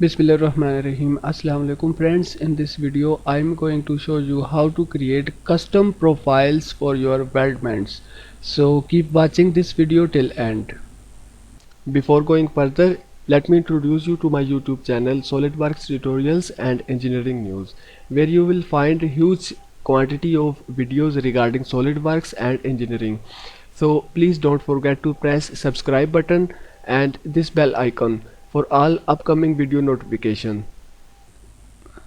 Bismillahirrahmanirrahim. Assalamu alaikum friends. In this video I am going to show you how to create custom profiles for your weldments. So keep watching this video till end. Before going further, let me introduce you to my YouTube channel SolidWorks Tutorials and Engineering News, where you will find a huge quantity of videos regarding SolidWorks and engineering. So please don't forget to press subscribe button and this bell icon for all upcoming video notification.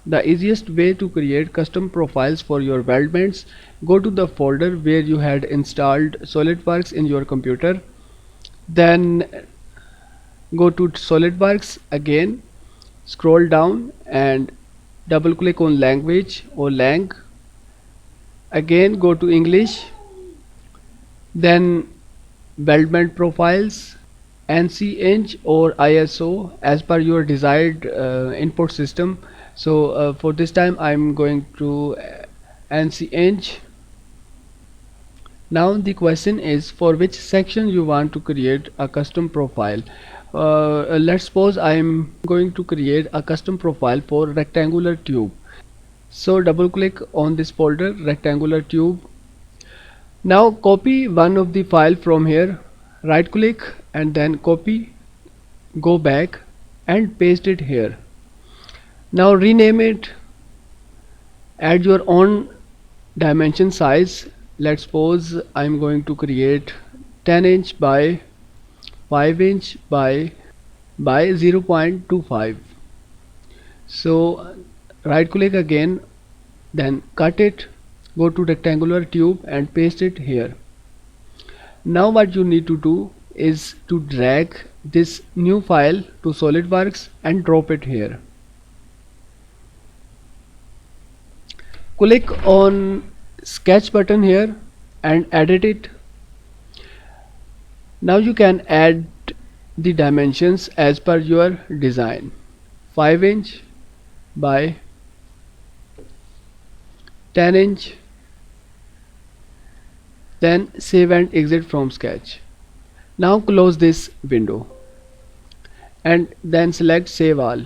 The easiest way to create custom profiles for your weldments, go to the folder where you had installed SolidWorks in your computer. Then go to SolidWorks again, scroll down and double click on language or lang. Again go to English, then weldment profiles, ANSI Eng or ISO as per your desired input system. So for this time I'm going to ANSI Eng. Now the question is for which section you want to create a custom profile. Let's suppose I'm going to create a custom profile for rectangular tube. So double click on this folder rectangular tube. Now copy one of the file from here, right click and then copy, go back and paste it here. Now rename it, add your own dimension size. Let's suppose I'm going to create 10" by 5" by 0.25. So right click again, then cut it, go to rectangular tube and paste it here. Now what you need to do is to drag this new file to SolidWorks and drop it here. Click on sketch button here and edit it. Now you can add the dimensions as per your design, 5" by 10". Then save and exit from sketch. Now close this window and then select save all.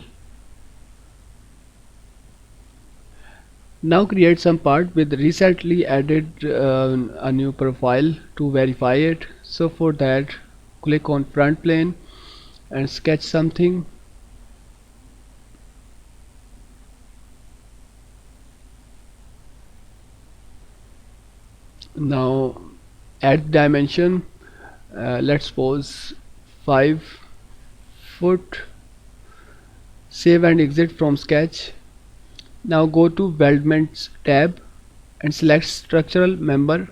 Now create some part with recently added a new profile to verify it. So for that click on front plane and sketch something. Now add dimension, let's suppose 5 foot. Save and exit from sketch. Now go to weldments tab and select structural member.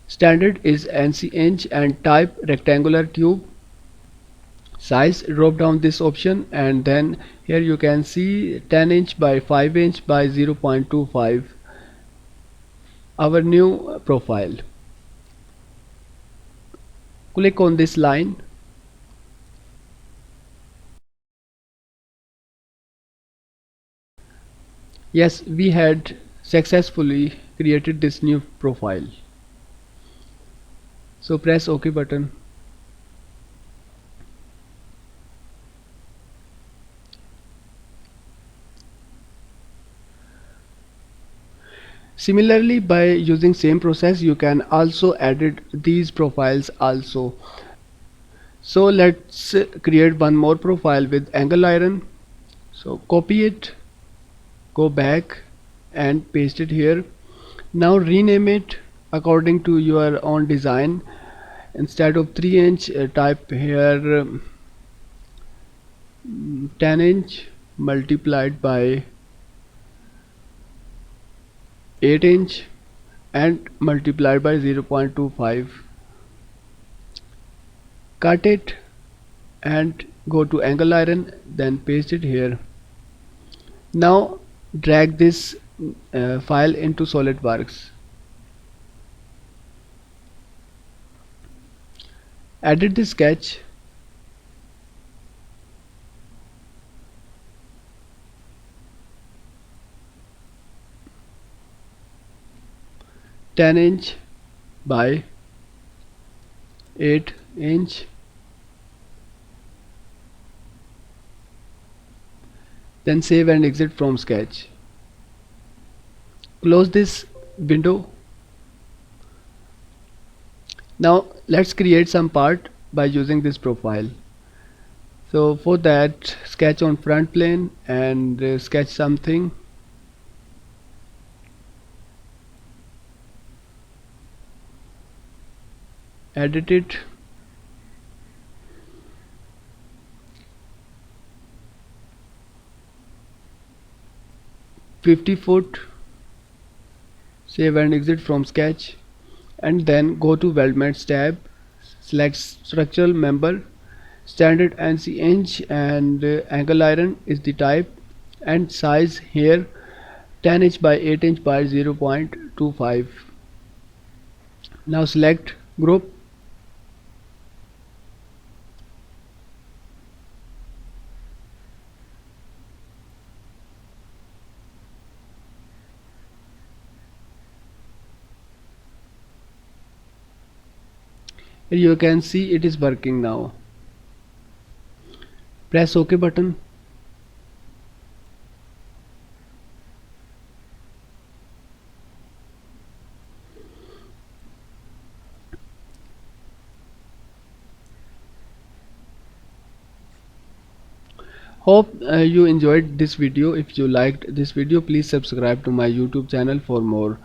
Standard is ANSI Eng and type rectangular tube. Size, drop down this option and then here you can see 10" by 5" by 0.25, our new profile. Click on this line. Yes, we had successfully created this new profile. So press OK button. Similarly, by using same process you can also edit these profiles also. So let's create one more profile with angle iron. So copy it, go back and paste it here. Now rename it according to your own design. Instead of 3" type here 10" multiplied by 8" and multiplied by 0.25. Cut it and go to angle iron, then paste it here. Now drag this file into SolidWorks. Edit the sketch. (10" by 8". then save and exit from Sketch. Close this window. Now let's create some part by using this profile. So for that, sketch on front plane and sketch something. Edit it. "50 foot", save and exit from Sketch, and then go to Weldments tab, select structural member, standard NC inch, and angle iron is the type, and size here 10 inch by 8 inch by 0.25. Now select group. You can see it is working now. Press OK button. Hope you enjoyed this video. If you liked this video, please subscribe to my YouTube channel for more.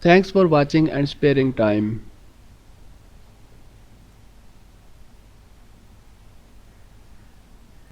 Thanks for watching and sparing time.